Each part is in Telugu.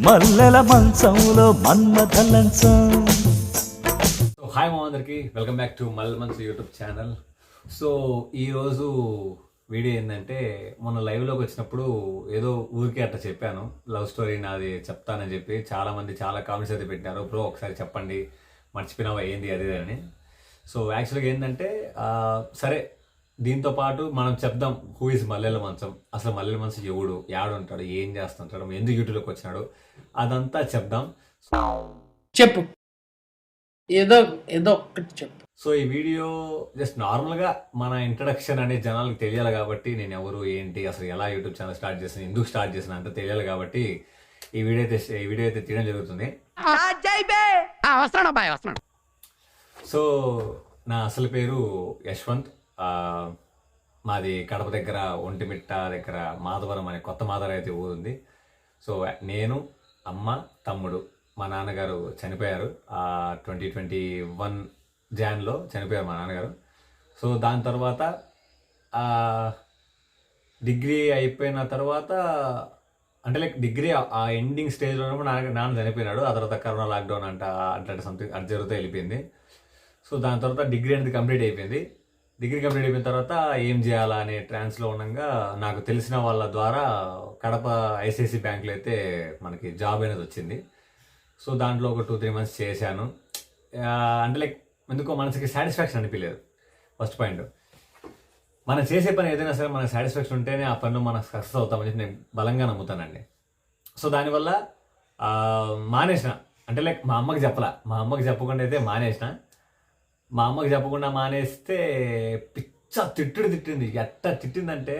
మల్లెల మంచంలో మన్మథ లంచం. హాయ్ మా అందరికి వెల్కమ్ బ్యాక్ టు మల్లెల మంచం యూట్యూబ్ ఛానల్. సో ఈరోజు వీడియో ఏంటంటే, మొన్న లైవ్లోకి వచ్చినప్పుడు ఏదో ఊరికే అట్లా చెప్పాను, లవ్ స్టోరీ నాది చెప్తానని చెప్పి. చాలామంది చాలా కామెంట్స్ అయితే పెట్టినారు, బ్రో ఒకసారి చెప్పండి, మర్చిపోయినావా ఏంది అది అని. సో యాక్చువల్గా ఏంటంటే సరే, దీంతో పాటు మనం చెప్దాం హూ ఇస్ మల్లెల మంచం, అసలు మల్లెల మంచం ఎవడు, యాడుంటాడు, ఏం చేస్తుంటాడు, ఎందుకు యూట్యూబ్లోకి వచ్చినాడు, అదంతా చెప్దాం. చెప్పు, ఏదో ఏదో ఒక్కటి చెప్పు. సో ఈ వీడియో జస్ట్ నార్మల్గా మన ఇంట్రడక్షన్ అనేది జనాలకు తెలియాలి కాబట్టి, నేను ఎవరు ఏంటి, అసలు ఎలా యూట్యూబ్ ఛానల్ స్టార్ట్ చేసిన, ఎందుకు స్టార్ట్ చేసిన అంతా తెలియాలి కాబట్టి ఈ వీడియో అయితే తీయడం జరుగుతుంది. సో నా అసలు పేరు యశ్వంత్. మాది కడప దగ్గర ఒంటిమిట్ట దగ్గర మాధవరం అనే కొత్త మాధవరం అయితే ఊరుంది. సో నేను, అమ్మ, తమ్ముడు. మా నాన్నగారు చనిపోయారు 2021 జాన్లో చనిపోయారు మా నాన్నగారు. సో దాని తర్వాత డిగ్రీ అయిపోయిన తర్వాత, అంటే లైక్ డిగ్రీ ఆ ఎండింగ్ స్టేజ్లో ఉన్నప్పుడు నాన్న చనిపోయినాడు. ఆ తర్వాత కరోనా లాక్డౌన్ అట్లాంటి సంథింగ్ అది జరుగుతూ వెళ్ళిపోయింది. సో దాని తర్వాత డిగ్రీ అనేది కంప్లీట్ అయిపోయింది. డిగ్రీ కంప్లీట్ అయిపోయిన తర్వాత ఏం చేయాలా అనే ట్రాన్స్లో ఉండగా నాకు తెలిసిన వాళ్ళ ద్వారా కడప ఐసిఐసి బ్యాంక్లో అయితే మనకి జాబ్ అనేది వచ్చింది. సో దాంట్లో ఒక 2-3 months చేశాను. అంటే లైక్ ఎందుకో మనసుకి సాటిస్ఫాక్షన్ అనిపించలేదు. ఫస్ట్ పాయింట్, మనం చేసే పని ఏదైనా సరే మనకు సాటిస్ఫాక్షన్ ఉంటేనే ఆ పనిలో మనం సక్సెస్ అవుతామని చెప్పి నేను బలంగా నమ్ముతానండి. సో దానివల్ల మానేసిన, అంటే లైక్ మా అమ్మకి చెప్పకుండా అయితే మానేసిన. మా అమ్మకి చెప్పకుండా మానేస్తే పిచ్చ తిట్టింది. ఎట్ట తిట్టిందంటే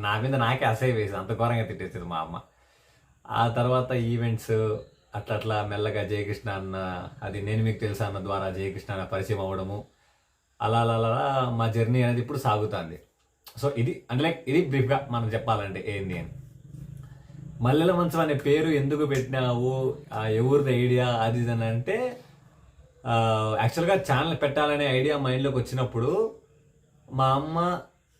నా మీద నాకే అసహ్య వేసింది, అంత ఘోరంగా తిట్టేసింది మా అమ్మ. ఆ తర్వాత ఈవెంట్స్ అట్లా మెల్లగా జయకృష్ణ అన్న, అది నేను మీకు తెలుసా అన్న ద్వారా జయకృష్ణ అన్న పరిచయం అవ్వడము, అలా మా జర్నీ అనేది ఇప్పుడు సాగుతుంది. సో ఇది అంటే లైక్ ఇది బ్రీఫ్గా మనం చెప్పాలంటే ఏంది అని. మల్లెల మంచం అనే పేరు ఎందుకు పెట్టినావు, ఎవరిది ఐడియా అది ఇది అని అంటే, యాక్చువల్గా ఛానల్ పెట్టాలనే ఐడియా మైండ్లోకి వచ్చినప్పుడు మా అమ్మ,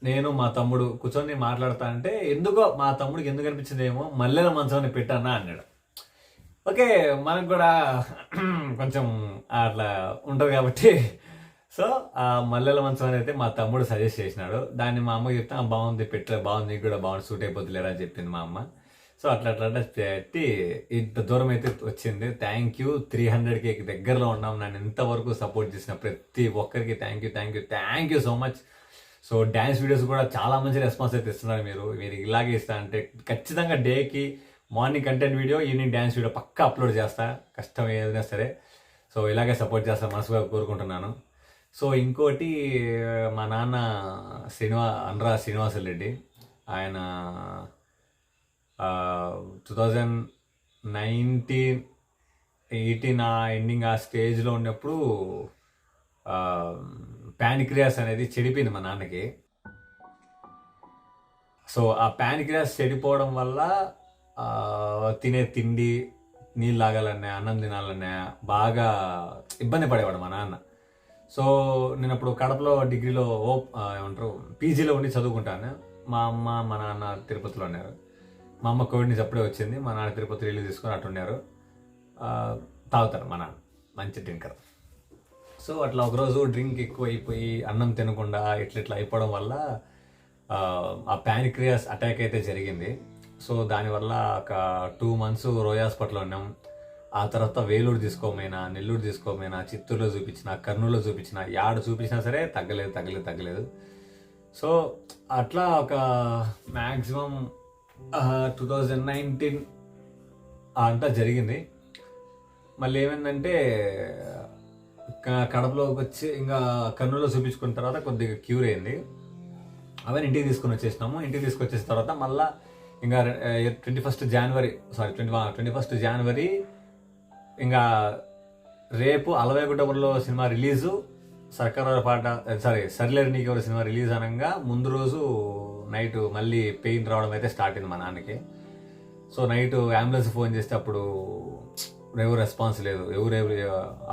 నేను, మా తమ్ముడు కూర్చొని మాట్లాడుతా అంటే, ఎందుకో మా తమ్ముడికి ఎందుకు అనిపించిందేమో మల్లెల మంచం అని పెట్టానా అన్నాడు. ఓకే, మనకు కూడా కొంచెం అట్లా ఉంటుంది కాబట్టి, సో ఆ మల్లెల మంచం అని అయితే మా తమ్ముడు సజెస్ట్ చేసినాడు. దాన్ని మా అమ్మకి చెప్తే బాగుంది, పెట్టలే, బాగుంది, నీకు కూడా బాగుంది, సూట్ అయిపోతులేరా అని చెప్పింది మా అమ్మ. సో అట్లా పెట్టి ఇంత దూరం అయితే వచ్చింది. Thank you. 300K దగ్గరలో ఉన్నాం. నన్ను ఇంతవరకు సపోర్ట్ చేసిన ప్రతి ఒక్కరికి thank you so much. So dance videos కూడా చాలా మంచి రెస్పాన్స్ అయితే ఇస్తున్నారు. మీరు ఇలాగే ఇస్తా అంటే ఖచ్చితంగా డేకి morning content video, evening dance video పక్కా అప్లోడ్ చేస్తా, కష్టం ఏదైనా సరే. సో ఇలాగే సపోర్ట్ చేస్తా మనసుగా కోరుకుంటున్నాను. సో ఇంకోటి, మా నాన్న అండ్రా శ్రీనివాసులు రెడ్డి, ఆయన 2018 ఎండింగ్ ఆ స్టేజ్లో ఉన్నప్పుడు ప్యానిక్రియాస్ అనేది చెడిపోయింది మా నాన్నకి. సో ఆ ప్యానిక్రియాస్ చెడిపోవడం వల్ల తినే తిండి, నీళ్ళు తాగాలన్నా, అన్నం తినాలన్నా బాగా ఇబ్బంది పడేవాడు మా నాన్న. సో నేను అప్పుడు కడపలో డిగ్రీలో ఏమంటారు పీజీలో ఉండి చదువుకుంటాను. మా అమ్మ మా నాన్న తిరుపతిలో ఉన్నారు. మా అమ్మ కోవిడ్ నుంచి అప్పుడే వచ్చింది, మా నాన్న తిరుపతి ఇల్లు తీసుకొని అట్టున్నారు. తాగుతారు మా నాన్న, మంచి డ్రింకర్. సో అట్లా ఒకరోజు డ్రింక్ ఎక్కువ అయిపోయి అన్నం తినకుండా ఇట్లా అయిపోవడం వల్ల ఆ ప్యానిక్రియాస్ అటాక్ అయితే జరిగింది. సో దానివల్ల ఒక 2 months రోయ్ హాస్పిటల్లో ఉన్నాం. ఆ తర్వాత వేలూరు తీసుకోమైనా, నెల్లూరు తీసుకోమైనా, చిత్తూరులో చూపించిన, కర్నూలులో చూపించిన, యాడ చూపించినా సరే తగ్గలేదు. సో అట్లా ఒక మ్యాక్సిమం 2019 అంతా జరిగింది. మళ్ళీ ఏమైందంటే కడపలోకి వచ్చి ఇంకా కర్నూలులో చూపించుకున్న తర్వాత కొద్దిగా క్యూర్ అయింది. అవన్నీ ఇంటికి తీసుకొని వచ్చేసినాము. ఇంటికి తీసుకొచ్చేసిన తర్వాత మళ్ళీ ఇంకా 21st January ఇంకా రేపు అలవేగుడ్డలో సినిమా రిలీజు, సరిలేరు నీకెవరు సినిమా రిలీజ్ అనగా ముందు రోజు నైట్ మళ్ళీ పెయిన్ రావడం అయితే స్టార్ట్ అయింది మా నాన్నకి. సో నైట్ అంబులెన్స్ ఫోన్ చేస్తే అప్పుడు ఎవరు రెస్పాన్స్ లేదు, ఎవరు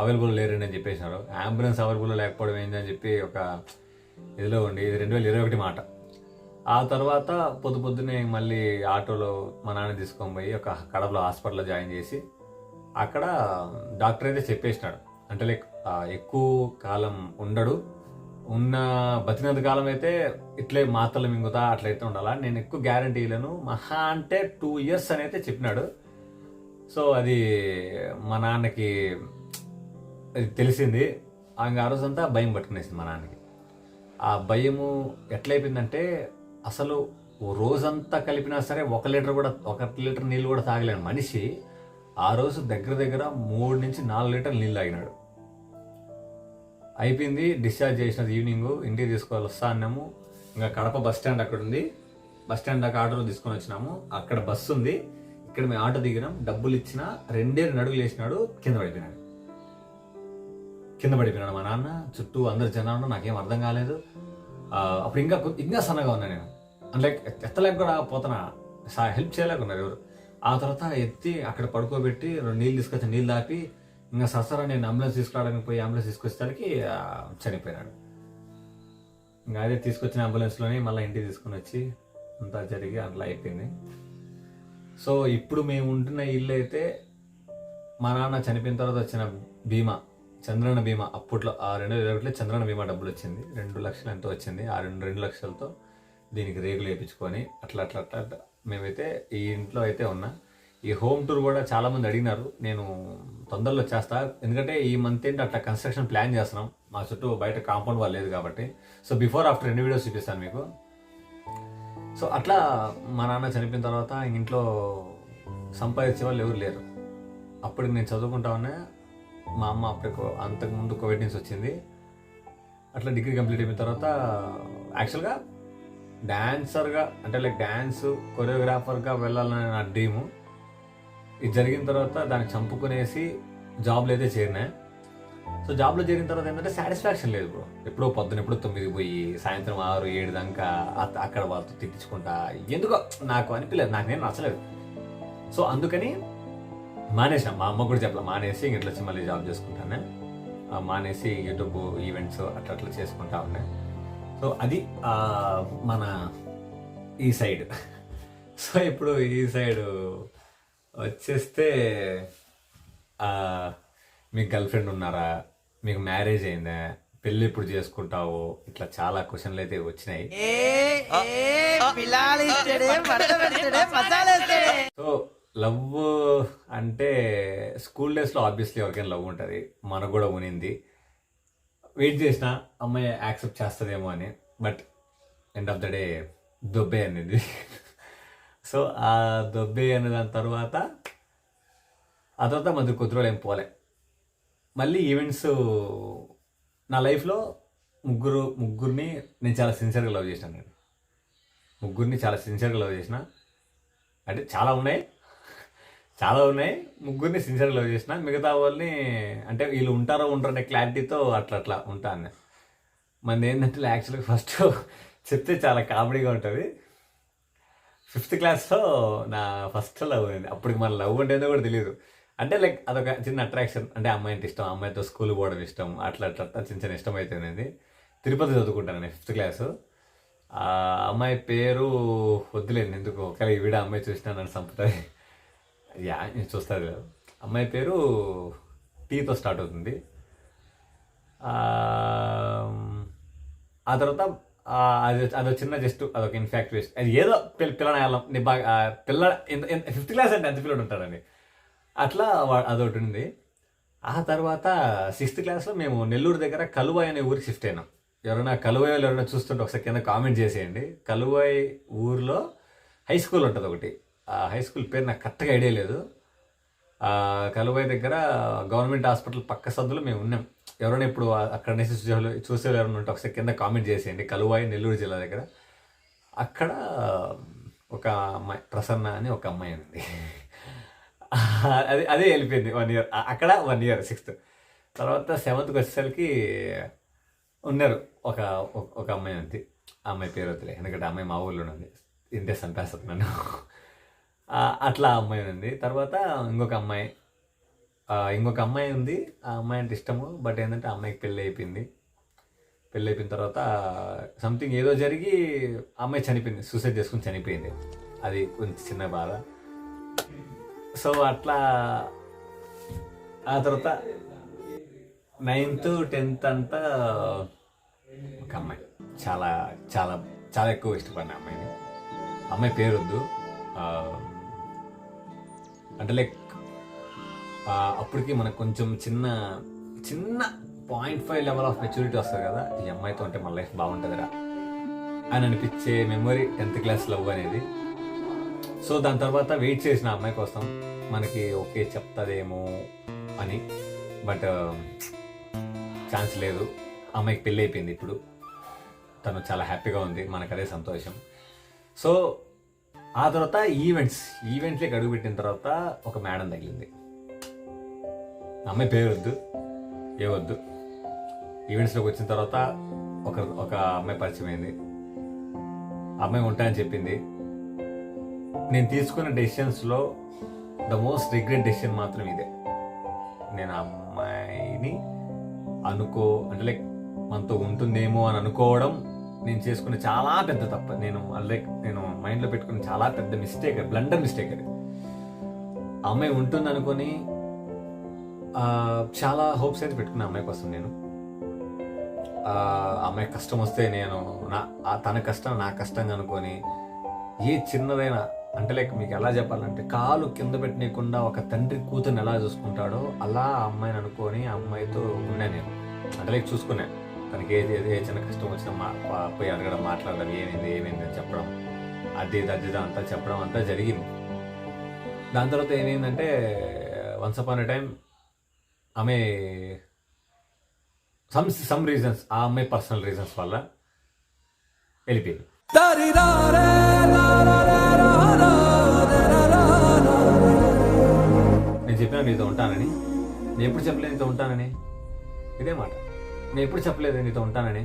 అవైలబుల్ లేరండి అని చెప్పేసినారు. అంబులెన్స్ అవైలబుల్ లేకపోవడం ఏంటని చెప్పి ఒక ఇదిలో ఉండి, ఇది 2021 మాట. ఆ తర్వాత పొద్దున్నే మళ్ళీ ఆటోలో మా నాన్న తీసుకొని పోయి ఒక కడపలో హాస్పిటల్లో జాయిన్ చేసి అక్కడ డాక్టర్ అయితే చెప్పేసినాడు, అంటే లైక్ ఎక్కువ కాలం ఉండడు, ఉన్న బతికినంత కాలం అయితే ఇట్లే మాత్రలు మింగుతా అట్లయితే ఉండాలా, నేను ఎక్కువ గ్యారంటీ ఇవ్వలేను, మహా అంటే 2 years అని అయితే చెప్పినాడు. సో అది మా నాన్నకి అది తెలిసింది. ఆ రోజంతా భయం పట్టుకునేసింది మా నాన్నకి. ఆ భయము ఎట్లయిపోయిందంటే అసలు రోజంతా కలిపినా సరే 1 లీటర్ నీళ్ళు కూడా తాగలేని మనిషి ఆ రోజు దగ్గర 3 నుంచి 4 లీటర్లు నీళ్ళు తాగినాడు. అయిపోయింది, డిశ్చార్జ్ చేసినది ఈవినింగ్, ఇంటికి తీసుకోవాలి వస్తా అన్నాము. ఇంకా కడప బస్ స్టాండ్ అక్కడ ఉంది, బస్ స్టాండ్ దాకా ఆటోలో తీసుకొని వచ్చినాము. అక్కడ బస్సు ఉంది, ఇక్కడ మేము ఆటో దిగినాం, డబ్బులు ఇచ్చిన 2 అడుగులు వేసినాడు, కింద పడిపోయినాడు మా నాన్న. చుట్టూ అందరు జనాలు, నాకేం అర్థం కాలేదు. అప్పుడు ఇంకా సన్నగా ఉన్నా నేను, అంటే ఎత్తలేక కూడా పోతున్నా, హెల్ప్ చేయలేకున్నారు ఎవరు. ఆ తర్వాత ఎత్తి అక్కడ పడుకోబెట్టి 2 నీళ్ళు తీసుకొచ్చి నీళ్ళు దాపి ఇంకా ససరా నేను అంబులెన్స్ తీసుకురావడానికి పోయి అంబులెన్స్ తీసుకొచ్చేసరికి చనిపోయినాడు. ఇంకా అదే తీసుకొచ్చిన అంబులెన్స్లోనే మళ్ళీ ఇంటికి తీసుకుని వచ్చి అంతా జరిగి అట్లా అయిపోయింది. సో ఇప్పుడు మేము ఉంటున్న ఇల్లు అయితే మా నాన్న చనిపోయిన తర్వాత వచ్చిన బీమా, చంద్రన్న బీమా, అప్పట్లో ఆ 2021లో చంద్రన్న బీమా డబ్బులు వచ్చింది, 2 లక్షలు ఎంతో వచ్చింది. ఆ 2 లక్షలతో దీనికి రేగులు వేయించుకొని అట్లా మేమైతే ఈ ఇంట్లో అయితే ఉన్నా. ఈ హోమ్ టూర్ కూడా చాలామంది అడిగినారు, నేను తొందరలో చేస్తా, ఎందుకంటే ఈ మంత్ ఏంటి అట్లా కన్స్ట్రక్షన్ ప్లాన్ చేస్తున్నాం, మా చుట్టూ బయట కాంపౌండ్ వాళ్ళు లేదు కాబట్టి. సో బిఫోర్ ఆఫ్టర్ 2 వీడియోస్ చూపిస్తాను మీకు. సో అట్లా మా నాన్న చనిపోయిన తర్వాత ఇంట్లో సంపాదించే వాళ్ళు ఎవరు లేరు. అప్పుడు నేను చదువుకుంటా ఉన్నా, మా అమ్మ అప్పటికి అంతకుముందు కోవిడ్ నుంచి వచ్చింది. అట్లా డిగ్రీ కంప్లీట్ అయిపోయిన తర్వాత యాక్చువల్గా డాన్సర్గా, అంటే లైక్ డ్యాన్స్ కొరియోగ్రాఫర్గా వెళ్ళాలని నా డ్రీము. ఇది జరిగిన తర్వాత దాన్ని చంపుకునేసి జాబ్లో అయితే చేరినా. సో జాబ్లో చేరిన తర్వాత ఏంటంటే సాటిస్ఫాక్షన్ లేదు బ్రో. ఎప్పుడో 9 పోయి సాయంత్రం 6, 7 దాకా అక్కడ వాళ్ళతో తిట్టించుకుంటా, ఎందుకో నాకు అనిపించలేదు, నాకు నేను నచ్చలేదు. సో అందుకని మానేసా, మా అమ్మ కూడా చెప్పలే, మానేసి ఇంట్లో వచ్చి మళ్ళీ జాబ్ చేసుకుంటాను, మానేసి యూట్యూబ్ ఈవెంట్స్ అట్లా చేసుకుంటా ఉన్నాయి. సో అది మన ఈ సైడ్. సో ఇప్పుడు ఈ సైడ్ వచ్చేస్తే మీకు గర్ల్ ఫ్రెండ్ ఉన్నారా, మీకు మ్యారేజ్ అయిందా, పెళ్ళి ఎప్పుడు చేసుకుంటావు, ఇట్లా చాలా క్వశ్చన్లు అయితే వచ్చినాయి. సో లవ్ అంటే స్కూల్ డేస్లో ఆబ్వియస్లీ ఎవరికైనా లవ్ ఉంటుంది, మనకు కూడా ఉనింది. వెయిట్ చేసిన అమ్మాయి యాక్సెప్ట్ చేస్తుందేమో అని, but end of the day దొబ్బే అనేది. సో ఆ దొబ్బే అనే దాని తర్వాత మధ్య కొద్ది రోజులు ఏం పోలే. మళ్ళీ ఈవెంట్స్, నా లైఫ్లో ముగ్గురిని నేను చాలా సిన్సియర్గా లవ్ చేసినాను. నేను ముగ్గురిని చాలా సిన్సియర్గా లవ్ చేసిన, అంటే చాలా ఉన్నాయి, ముగ్గురిని సిన్సియర్గా లవ్ చేసిన. మిగతా వాళ్ళని అంటే వీళ్ళు ఉంటారో ఉండరనే క్లారిటీతో అట్లా ఉంటాను. మన ఏంటంటే యాక్చువల్గా ఫస్ట్ చెప్తే చాలా కామెడీగా ఉంటుంది. 5th క్లాస్లో నా ఫస్ట్ లవ్ అయింది. అప్పటికి మన లవ్ అంటే కూడా తెలియదు, అంటే లైక్ అదొక చిన్న అట్రాక్షన్, అంటే అమ్మాయి అంటే ఇష్టం, అమ్మాయితో స్కూల్ పోవడం ఇష్టం, అట్లా చిన్న ఇష్టం అయిపోయింది. తిరుపతి చదువుకుంటాను నేను 5th క్లాసు. ఆ అమ్మాయి పేరు వద్దులేండి, ఎందుకు ఒకవేళ వీడ అమ్మాయి చూసినా నన్ను చంపుతుంది, నేను చూస్తుంది. అమ్మాయి పేరు టీతో స్టార్ట్ అవుతుంది. ఆ తర్వాత అదొక చిన్న జస్ట్ అదొక ఇన్ఫాక్చుయేషన్, అది ఏదో పిల్లనాయాలం బాగా పిల్ల 5th క్లాస్ అంటే ఎంత పిల్లడు ఉంటాడండి, అట్లా అదొకటి ఉంది. ఆ తర్వాత 6th క్లాస్లో మేము నెల్లూరు దగ్గర కలువాయి అనే ఊరికి షిఫ్ట్ అయినాం. ఎవరైనా కలువాయి వాళ్ళు ఎవరైనా చూస్తుంటే ఒకసారి కింద కామెంట్ చేసేయండి. కలువాయి ఊరిలో హై స్కూల్ ఉంటుంది ఒకటి, ఆ హై స్కూల్ పేరు నాకు కరెక్ట్గా ఐడియా లేదు. కలువాయి దగ్గర గవర్నమెంట్ హాస్పిటల్ పక్క సందులో మేము ఉన్నాం. ఎవరైనా ఇప్పుడు అక్కడ నుంచి చూసే ఎవరైనా ఉంటే ఒకసారి కింద కామెంట్ చేసేయండి. కలువాయి నెల్లూరు జిల్లా దగ్గర. అక్కడ ఒక అమ్మాయి ప్రసన్న అని ఒక అమ్మాయి ఉంది. అదే వెళ్ళిపోయింది 1 year అక్కడ, 1 year 6th. తర్వాత 7th వచ్చేసరికి ఉన్నారు ఒక అమ్మాయి ఉంది. ఆ అమ్మాయి పేరు వద్దులే, ఎందుకంటే అమ్మాయి మా ఊళ్ళో ఉంది, ఇంటే చంపేస్తుంది నన్ను. అట్లా అమ్మాయి ఉంది. తర్వాత ఇంకొక అమ్మాయి ఉంది. ఆ అమ్మాయి అంటే ఇష్టము, బట్ ఏంటంటే ఆ అమ్మాయికి పెళ్ళి అయిపోయింది. పెళ్ళి అయిపోయిన తర్వాత సంథింగ్ ఏదో జరిగి అమ్మాయి చనిపోయింది, సూసైడ్ చేసుకుని చనిపోయింది. అది కొంచెం చిన్న బాధ. సో అట్లా ఆ తర్వాత 9th 10th అంతా ఒక అమ్మాయి చాలా చాలా చాలా ఎక్కువ ఇష్టపడిన అమ్మాయిని. అమ్మాయి పేరు వద్దు, అంటే లైక్ అప్పటికి మనకు కొంచెం చిన్న 0.5 లెవెల్ ఆఫ్ మెచ్యూరిటీ వస్తుంది కదా, ఈ అమ్మాయితో ఉంటే మన లైఫ్ బాగుంటుందిరా అని అనిపించే మెమొరీ 10th క్లాస్ లవ్ అనేది. సో దాని తర్వాత వెయిట్ చేసిన అమ్మాయి కోసం, మనకి ఓకే చెప్తాదేమో అని, బట్ ఛాన్స్ లేదు. అమ్మాయికి పెళ్ళి అయిపోయింది, ఇప్పుడు తను చాలా హ్యాపీగా ఉంది, మనకు అదే సంతోషం. సో ఆ తర్వాత ఈవెంట్స్లోకి అడుగుపెట్టిన తర్వాత ఒక మేడం తగిలింది. అమ్మాయి పేరు వద్దు, ఏవద్దు. ఈవెంట్స్లోకి వచ్చిన తర్వాత ఒక అమ్మాయి పరిచయం అయింది. అమ్మాయి ఉంటాయని చెప్పింది. నేను తీసుకున్న డెసిషన్స్లో ద మోస్ట్ రిగ్రెట్ డెసిషన్ మాత్రం ఇదే. నేను అమ్మాయిని అంటే లైక్ మనతో ఉంటుందేమో అని అనుకోవడం నేను చేసుకునే చాలా పెద్ద తప్ప. నేను మైండ్లో పెట్టుకున్న చాలా పెద్ద మిస్టేక్, బ్లండర్ మిస్టేక్ అది. అమ్మాయి ఉంటుంది అనుకొని చాలా హోప్స్ అయితే పెట్టుకున్నా అమ్మాయి కోసం. నేను అమ్మాయి కష్టం వస్తే నేను తన కష్టం నా కష్టంగా అనుకొని, ఏ చిన్నదైనా అంటే లైక్ మీకు ఎలా చెప్పాలంటే, కాలు కింద పెట్టనీయకుండా ఒక తండ్రి కూతుర్ని ఎలా చూసుకుంటాడో అలా ఆ అమ్మాయిని అనుకొని ఆ అమ్మాయితో ఉన్నా నేను. అంటే లైక్ చూసుకున్నాను, తనకి ఏ చిన్న కష్టం వచ్చినా పోయి అడగడం, మాట్లాడడం, ఏమైంది అని చెప్పడం, అది అంతా చెప్పడం అంతా జరిగింది. దాని తర్వాత ఏమైందంటే, వన్స్ అపాన్ ఎ టైం ఆమె సమ్ రీజన్స్, ఆ అమ్మాయి పర్సనల్ రీజన్స్ వల్ల వెళ్ళిపోయింది. నేను చెప్పినా నీతో ఉంటానని, నేను ఎప్పుడు చెప్పలేదు నీతో ఉంటానని, ఇదే మాట, నేను ఎప్పుడు చెప్పలేదు నీతో ఉంటానని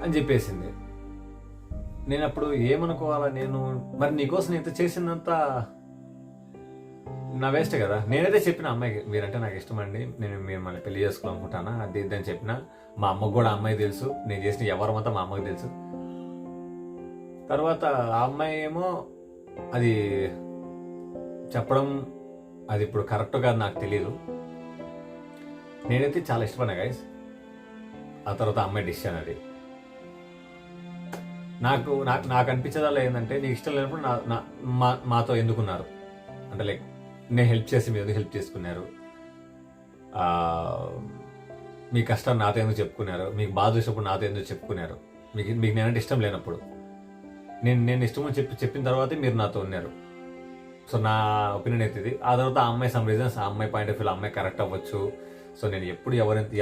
అని చెప్పేసింది. నేను అప్పుడు ఏమనుకోవాలా, నేను మరి నీకోసం ఇంత చేసిందంతా నా వేస్ట్ కదా. నేనైతే చెప్పిన అమ్మాయికి, మీరంటే నాకు ఇష్టం అండి, నేను మిమ్మల్ని పెళ్లి చేసుకోవాలనుకుంటానా, అది ఇద్దని చెప్పిన. మా అమ్మకు కూడా అమ్మాయి తెలుసు, నేను చేసిన ఎవరమంతా మా అమ్మకి తెలుసు. తర్వాత ఆ అమ్మాయి ఏమో అది చెప్పడం, అది ఇప్పుడు కరెక్ట్ కాదు నాకు తెలియదు. నేనైతే చాలా ఇష్టపడినా గైస్. ఆ తర్వాత అమ్మాయి డిసిషన్ అది. నాకు అనిపించేదాల్లో ఏంటంటే, నీకు ఇష్టం లేనప్పుడు మాతో ఎందుకున్నారు అంటే లైక్ నేను హెల్ప్ చేసి మీరు ఎందుకు హెల్ప్ చేసుకున్నారు, మీ కష్టాన్ని నాతో ఎందుకు చెప్పుకున్నారు, మీకు బాధ చూసినప్పుడు నాతో ఎందుకు చెప్పుకున్నారు, మీకు నేనంటే ఇష్టం లేనప్పుడు నేను ఇష్టమని చెప్పిన తర్వాతే మీరు నాతో ఉన్నారు. సో నా ఒపీనియన్ అయితే ఇది. ఆ తర్వాత ఆ అమ్మాయి సమ్ రీజన్స్, ఆ అమ్మాయి పాయింట్ ఆఫ్ వ్యూ అమ్మాయి కరెక్ట్ అవ్వచ్చు. సో నేను ఎప్పుడు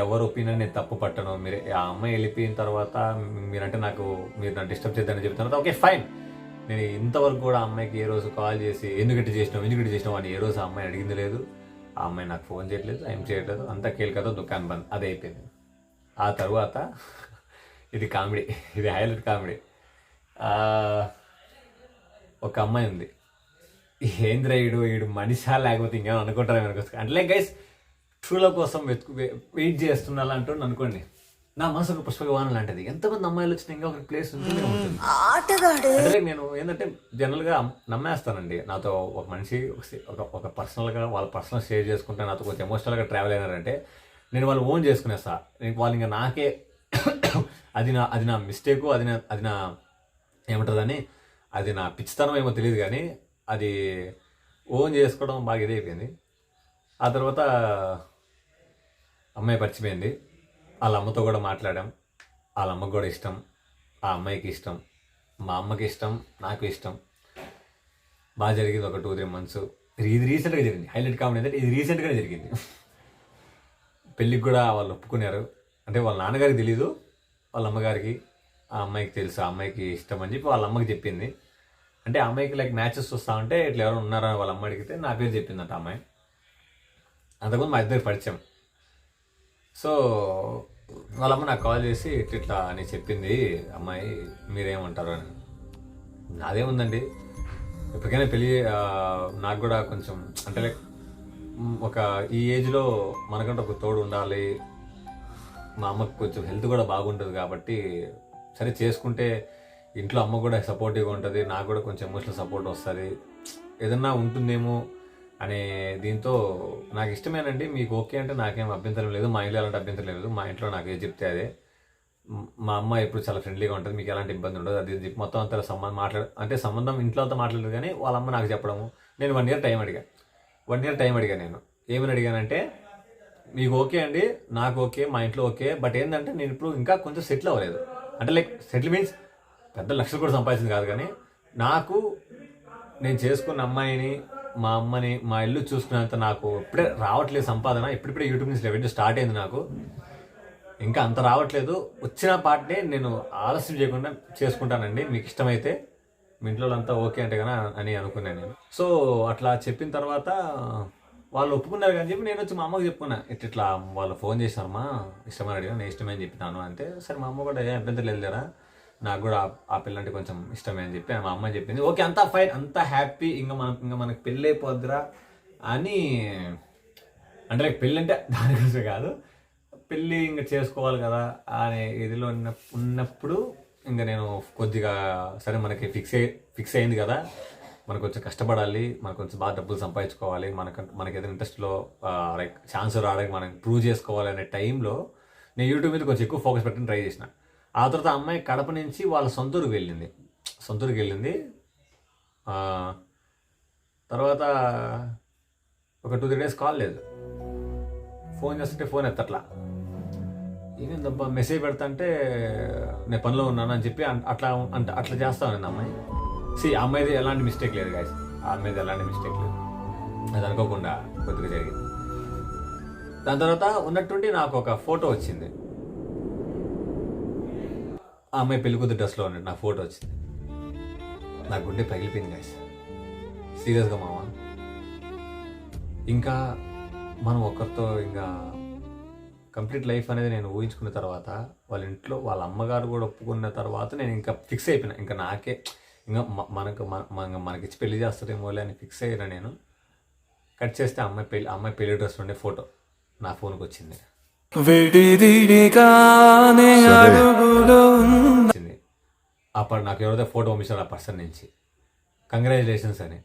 ఎవరి ఒపీనియన్ నేను తప్పు పట్టను. మీరు ఆ అమ్మాయి వెళ్ళిపోయిన తర్వాత మీరు నన్ను డిస్టర్బ్ చేద్దామని చెప్పిన తర్వాత ఓకే ఫైన్. నేను ఇంతవరకు కూడా ఆ అమ్మాయికి ఏ రోజు కాల్ చేసి ఎందుకు చేసినావు అని ఏ రోజు ఆ అమ్మాయిని అడిగింది లేదు. ఆ అమ్మాయి నాకు ఫోన్ చేయట్లేదు, ఏం చేయట్లేదు, అంతా కేల్కతో దుకాణం బంద్, అది అయిపోయింది. ఆ తర్వాత ఇది కామెడీ, ఇది హైలైట్ కామెడీ. ఒక అమ్మాయి ఉంది, ఏంద్ర ఈడు మనిషా లేకపోతే ఇంకేమో అనుకుంటారు అనుకోవచ్చు. అంటే లైక్ గైస్, ట్రూ లవ్ కోసం వెయిట్ చేస్తున్నా అంటుండే అనుకోండి, నా మనసు ఒక పుష్పగవానం లాంటిది. ఎంతమంది అమ్మాయిలు వచ్చినా ఇంకా ఒక ప్లేస్ ఉంటుంది. అంటే నేను ఏంటంటే జనరల్గా నమ్మేస్తానండి. నాతో ఒక మనిషి ఒక పర్సనల్గా వాళ్ళ పర్సనల్ షేర్ చేసుకుంటే, నాతో కొంచెం ఎమోషనల్గా ట్రావెల్ అయినారంటే నేను వాళ్ళు ఓన్ చేసుకునేస్తా. వాళ్ళు ఇంకా నాకే అది నా మిస్టేకు, అది నా ఏమంటుందని, అది నా పిచ్చితనం ఏమో తెలియదు, కానీ అది ఓన్ చేసుకోవడం బాగా ఇదైపోయింది. ఆ తర్వాత అమ్మాయి పరిచిపోయింది. వాళ్ళ అమ్మతో కూడా మాట్లాడాం. వాళ్ళ అమ్మకు కూడా ఇష్టం, ఆ అమ్మాయికి ఇష్టం, మా అమ్మకి ఇష్టం, నాకు ఇష్టం. బాగా జరిగింది ఒక 2-3 months. ఇది రీసెంట్గా జరిగింది. హైలైట్ కామెడీ అంటే ఇది రీసెంట్గానే జరిగింది. పెళ్ళికి కూడా వాళ్ళు ఒప్పుకున్నారు. అంటే వాళ్ళ నాన్నగారికి తెలీదు, వాళ్ళ అమ్మగారికి, ఆ అమ్మాయికి తెలుసు, ఆ అమ్మాయికి ఇష్టం అని చెప్పి వాళ్ళ అమ్మకి చెప్పింది. అంటే ఆ అమ్మాయికి లైక్ మ్యాచెస్ వస్తూ ఉంటే ఇట్లా ఎవరు ఉన్నారా వాళ్ళ అమ్మ అడిగితే నా పేరు చెప్పిందంట అమ్మాయి. అంతకుముందు మా ఇద్దరు పరిచయం. సో వాళ్ళమ్మ నాకు కాల్ చేసి ఇట్లా అని చెప్పింది అమ్మాయి, మీరేమంటారు అని. నాదేముందండి, ఎప్పటికైనా పెళ్ళి నాకు కూడా కొంచెం అంటే లైక్ ఒక ఈ ఏజ్లో మనకంటే ఒక తోడు ఉండాలి మా అమ్మకు కొంచెం హెల్త్ కూడా బాగుంటుంది కాబట్టి సరే చేసుకుంటే ఇంట్లో అమ్మ కూడా సపోర్టివ్గా ఉంటుంది, నాకు కూడా కొంచెం ఎమోషనల్ సపోర్ట్ వస్తుంది, ఏదన్నా ఉంటుందేమో అనే దీంతో నాకు ఇష్టమేనండి. మీకు ఓకే అంటే నాకేం అభ్యంతరం లేదు, మా ఇంట్లో ఎలాంటి అభ్యంతరం లేదు, మా ఇంట్లో నాకు ఏది చెప్తే అదే. మా అమ్మ ఎప్పుడు చాలా ఫ్రెండ్లీగా ఉంటుంది, మీకు ఎలాంటి ఇబ్బంది ఉండదు. అది చెప్పి మొత్తం అంతా అంటే సంబంధం ఇంట్లో అంతా మాట్లాడలేదు, కానీ వాళ్ళ అమ్మ నాకు చెప్పడము. నేను 1 ఇయర్ టైం అడిగా, 1 ఇయర్ టైం అడిగా. నేను ఏమని అడిగానంటే, మీకు ఓకే అండి, నాకు ఓకే, మా ఇంట్లో ఓకే, బట్ ఏంటంటే నేను ఇప్పుడు ఇంకా కొంచెం సెటిల్ అవ్వలేదు. అంటే లైక్ సెటిల్ మీన్స్ పెద్ద లక్షలు కూడా సంపాదించింది కాదు, కానీ నాకు నేను చేసుకున్న అమ్మాయిని, మా అమ్మని, మా ఇల్లు చూసుకున్నంత నాకు ఇప్పుడే రావట్లేదు సంపాదన. ఇప్పుడిప్పుడే యూట్యూబ్ నుంచి రెవెన్యూ స్టార్ట్ అయింది నాకు, ఇంకా అంత రావట్లేదు. వచ్చిన పార్ట్నే నేను ఆలస్యం చేయకుండా చేసుకుంటానండి, మీకు ఇష్టమైతే, మీ ఇంట్లో అంతా ఓకే అంటే కదా అని అనుకున్నాను నేను. సో అట్లా చెప్పిన తర్వాత వాళ్ళు ఒప్పుకున్నారు కానీ చెప్పి నేను వచ్చి మా అమ్మకి చెప్పుకున్నా, ఇట్లా వాళ్ళు ఫోన్ చేశారమ్మా ఇష్టమని అడిగా, నేను ఇష్టమే అని చెప్పినాను. అంటే సరే మా అమ్మ కూడా ఏం అభ్యంతరం వెళ్ళారా, నాకు కూడా ఆ పిల్లంటే కొంచెం ఇష్టమే అని చెప్పి మా అమ్మ చెప్పింది. ఓకే అంతా ఫైన్, అంతా హ్యాపీ, ఇంకా మనకు పెళ్ళి అయిపోద్దిరా అని. అంటే లైక్ పెళ్ళి అంటే దానికోసమే కాదు, పెళ్ళి ఇంకా చేసుకోవాలి కదా అనే ఇదిలో ఉన్నప్పుడు ఇంకా నేను కొద్దిగా సరే మనకి ఫిక్స్ అయింది కదా, మనకు కొంచెం కష్టపడాలి, మనకు కొంచెం బాగా డబ్బులు సంపాదించుకోవాలి, మనకి ఏదైనా ఇంట్రెస్ట్లో లైక్ ఛాన్స్ రావడానికి మనం ప్రూవ్ చేసుకోవాలి అనే టైంలో నేను యూట్యూబ్ మీద కొంచెం ఎక్కువ ఫోకస్ పెట్టని ట్రై చేసిన. ఆ తర్వాత అమ్మాయి కడప నుంచి వాళ్ళ సొంతూరుకి వెళ్ళింది. తర్వాత ఒక 2-3 డేస్ కాల్ లేదు, ఫోన్ చేస్తుంటే ఫోన్ ఎత్తట్లా. ఏమైందబ్బా మెసేజ్ పెడతా అంటే నేను పనిలో ఉన్నాను అని చెప్పి అట్లా చేస్తా ఉంది అమ్మాయి. అమ్మాయిది ఎలాంటి మిస్టేక్ లేదు గాయస్, ఆ అమ్మాయిది ఎలాంటి మిస్టేక్ లేదు, అది అనుకోకుండా కొద్దిగా జరిగింది. దాని తర్వాత ఉన్నట్టుండి నాకు ఒక ఫోటో వచ్చింది, ఆ అమ్మాయి పెళ్ళికూతురు డ్రెస్లో ఉన్నట్టు నా ఫోటో వచ్చింది. నా గుండె పగిలిపోయింది గాయస్, సీరియస్గా మామ. ఇంకా మనం ఒకరితో ఇంకా కంప్లీట్ లైఫ్ అనేది నేను ఊహించుకున్న తర్వాత, వాళ్ళ ఇంట్లో వాళ్ళ అమ్మగారు కూడా ఒప్పుకున్న తర్వాత నేను ఇంకా ఫిక్స్ అయిపోయినా, ఇంకా నాకే ఇంకా మనకిచ్చి పెళ్లి చేస్తారేమో అని ఫిక్స్ అయినా నేను. కట్ చేస్తే అమ్మాయి పెళ్లి డ్రెస్ ఉండే ఫోటో నా ఫోన్కి వచ్చింది. అప్పుడు నాకు ఎవరైతే ఫోటో పంపించారు ఆ పర్సన్ నుంచి, కంగ్రాచులేషన్స్ అని.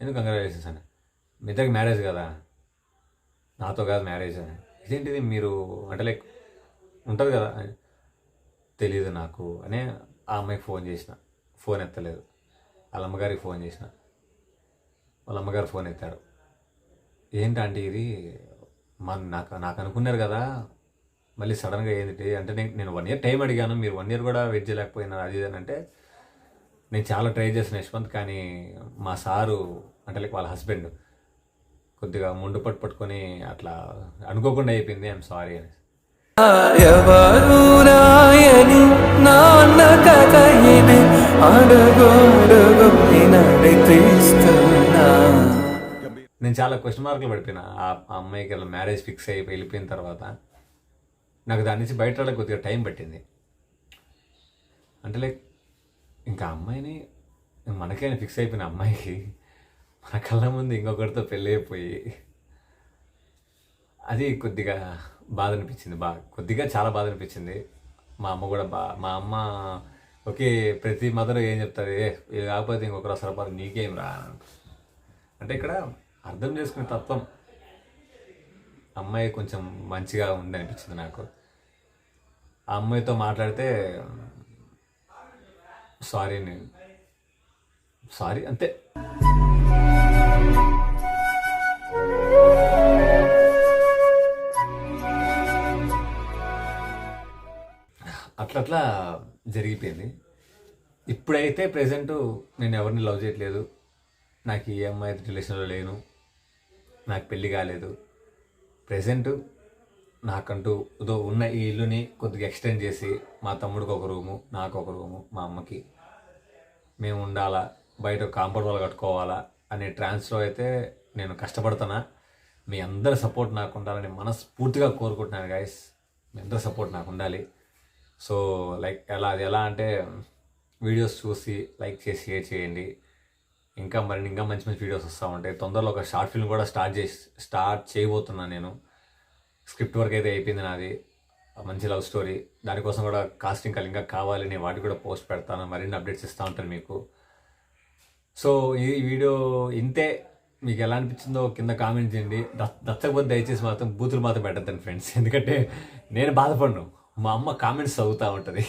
ఎందుకు కంగ్రాచులేషన్స్ అని, మీ ఇద్దరికి మ్యారేజ్ కదా, నాతో కాదు మ్యారేజ్ అని. ఇదేంటిది మీరు అంటే లైక్ ఉంటుంది కదా, తెలియదు నాకు అని ఆ అమ్మాయికి ఫోన్ చేసిన, ఫోన్ ఎత్తలేదు. వాళ్ళ అమ్మగారికి ఫోన్ చేసిన, వాళ్ళ అమ్మగారు ఫోన్ ఎత్తారు. ఏంటంటే ఇది నాకు అనుకున్నారు కదా, మళ్ళీ సడన్గా ఏంటి అంటే నేను 1 ఇయర్ టైం అడిగాను, మీరు 1 ఇయర్ కూడా వెయిట్ చేయలేకపోయినారు అది అని. అంటే నేను చాలా ట్రై చేసిన యశ్వంత్, కానీ మా సారు అంటే లైక్ వాళ్ళ హస్బెండ్ కొద్దిగా ముందు పట్టుకొని అట్లా అనుకోకుండా అయిపోయింది, ఐఎమ్ సారీ అని. నేను చాలా క్వశ్చన్ మార్కులు పడిపోయినా ఆ అమ్మాయికి అలా మ్యారేజ్ ఫిక్స్ అయ్యి వెళ్ళిపోయిన తర్వాత. నాకు దాని నుంచి బయట రావడానికి కొద్దిగా టైం పట్టింది. అంటే లైక్ ఇంకా అమ్మాయిని మనకైనా ఫిక్స్ అయిపోయిన అమ్మాయికి మన కళ్ళ ముందు ఇంకొకరితో పెళ్ళి అయిపోయి, అది కొద్దిగా బాధ అనిపించింది, కొద్దిగా చాలా బాధ అనిపించింది. మా అమ్మ కూడా మా అమ్మ ఓకే, ప్రతి మదర్ ఏం చెప్తారు, ఇది కాకపోతే ఇంకొకరు అసలు నీకేం రా అంటే, ఇక్కడ అర్థం చేసుకునే తత్వం అమ్మాయి కొంచెం మంచిగా ఉంది అనిపించింది నాకు. ఆ అమ్మాయితో మాట్లాడితే సారీ అంతే. అట్లా జరిగిపోయింది. ఇప్పుడైతే ప్రెజెంట్ నేను ఎవరిని లవ్ చేయట్లేదు, నాకు ఈ అమ్మాయి రిలేషన్లో లేను, నాకు పెళ్ళి కాలేదు. ప్రెజెంట్ నాకంటూ ఉన్న ఈ ఇల్లుని కొద్దిగా ఎక్స్టెండ్ చేసి మా తమ్ముడికి ఒక రూము, నాకు ఒక రూము, మా అమ్మకి మేము ఉండాలా, బయట కాంపౌండ్ వాళ్ళు కట్టుకోవాలా అనే ట్రాన్స్లో అయితే నేను కష్టపడుతున్నా. మీ అందరి సపోర్ట్ నాకు ఉండాలని మనస్ఫూర్తిగా కోరుకుంటున్నాను గైస్, మీ అందరి సపోర్ట్ నాకు ఉండాలి. సో లైక్ అది ఎలా అంటే వీడియోస్ చూసి లైక్ చేసి షేర్ చేయండి. ఇంకా మంచి మంచి వీడియోస్ వస్తూ ఉంటాయి. తొందరలో ఒక షార్ట్ ఫిల్మ్ కూడా స్టార్ట్ చేయబోతున్నాను నేను. స్క్రిప్ట్ వర్క్ అయితే అయిపోయింది నాది, మంచి లవ్ స్టోరీ. దానికోసం కూడా కాస్టింగ్ కాల్ ఇంకా కావాలి, నేను వాటికి కూడా పోస్ట్ పెడతాను, మరిన్ని అప్డేట్స్ ఇస్తూ ఉంటాను మీకు. సో ఈ వీడియో ఇంతే. మీకు ఎలా అనిపించిందో కింద కామెంట్ చేయండి. నచ్చకపోతే దయచేసి మాత్రం బూతులు మాత్రం పెట్టద్దండి ఫ్రెండ్స్, ఎందుకంటే నేను బాధపడను, మా అమ్మ కామెంట్స్ చదువుతూ ఉంటుంది,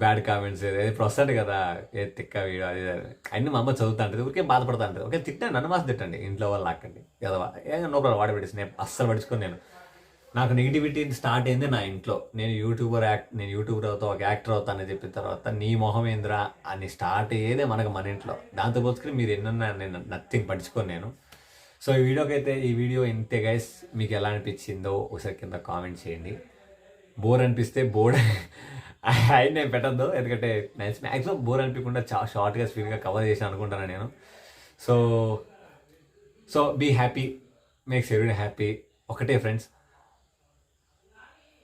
బ్యాడ్ కామెంట్స్ ఏది ఇప్పుడు వస్తాడు కదా, ఏ తిక్క వీడియో అది అన్నీ మా అమ్మ చదువుతూ ఉంటుంది, ఊరికే బాధపడతా ఉంటుంది. ఓకే తిట్టండి, నన్ను మాత్రం తిట్టండి, ఇంట్లో వాళ్ళు లాక్కండి కదా, నో ప్రాబ్లం, వాడి పెట్టేసి నేను అస్సలు పడుచుకొని. నాకు నెగిటివిటీ స్టార్ట్ అయింది నా ఇంట్లో. నేను యూట్యూబర్ అవుతా, ఒక యాక్టర్ అవుతానని చెప్పిన తర్వాత నీ మొహం ఏంద్రా అని స్టార్ట్ అయ్యేదే మనకు మన ఇంట్లో. దాంతో పోల్చుకుని మీరు ఎన్నన్నా నేను నథింగ్ పట్టించుకోను నేను. సో ఈ వీడియో ఇంతే గైస్. మీకు ఎలా అనిపించిందో ఒకసారి కింద కామెంట్ చేయండి. బోర్ అనిపిస్తే అయిన నేను పెట్టద్దు, ఎందుకంటే మ్యాక్సిమం బోర్ అనిపించకుండా షార్ట్గా స్పీడ్గా కవర్ చేసి అనుకుంటాను నేను. So be happy, makes every happy. ఒకటే ఫ్రెండ్స్,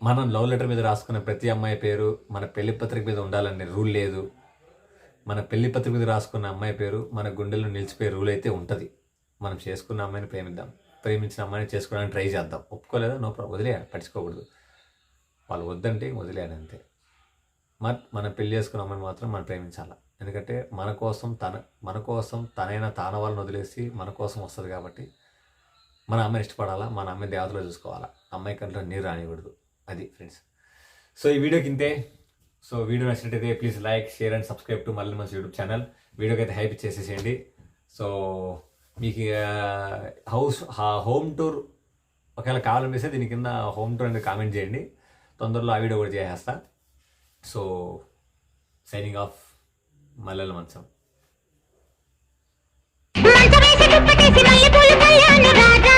మనం లవ్ లెటర్ మీద రాసుకున్న ప్రతి అమ్మాయి పేరు మన పెళ్లి పత్రిక మీద ఉండాలనే రూల్ లేదు. మన పెళ్లి పత్రిక మీద రాసుకున్న అమ్మాయి పేరు మన గుండెల్లో నిలిచిపోయే రూల్ అయితే ఉంటుంది. మనం చేసుకున్న అమ్మాయిని ప్రేమిద్దాం, ప్రేమించిన అమ్మాయిని చేసుకోవడానికి ట్రై చేద్దాం. ఒప్పుకోలేదా నో ప్రాబ్లం, వదిలేయాలి, పట్టించుకోకూడదు. వాళ్ళు వద్దంటే వదిలేయాలి అంతే. మనం పెళ్లి చేసుకున్న అమ్మాయిని మాత్రం మనం ప్రేమించాలి, ఎందుకంటే మన కోసం తనైనా తాన వాళ్ళని వదిలేసి మన కోసం వస్తుంది కాబట్టి మన అమ్మాయిని ఇష్టపడాలా, మన అమ్మాయి దేవతలో చూసుకోవాలా, అమ్మాయి కంట్లో నీరు రానివ్వకూడదు. అది ఫ్రెండ్స్. సో ఈ వీడియోకి ఇంతే. సో వీడియో నచ్చినట్టయితే please like, share and subscribe to మళ్ళీ మంచి యూట్యూబ్ ఛానల్. వీడియోకి అయితే హైప్ చేసేసేయండి. సో మీకు హోమ్ టూర్ ఒకవేళ కావాలనిపిస్తే దీని కింద హోమ్ టూర్ అనేది కామెంట్ చేయండి, తొందరలో ఆ వీడియో కూడా చేసేస్తా. సో సైనింగ్ ఆఫ్, మల్లెల మంచం. మంచమేసి దుప్పటేసి మల్లెపూలు కళ్యాణ రాజా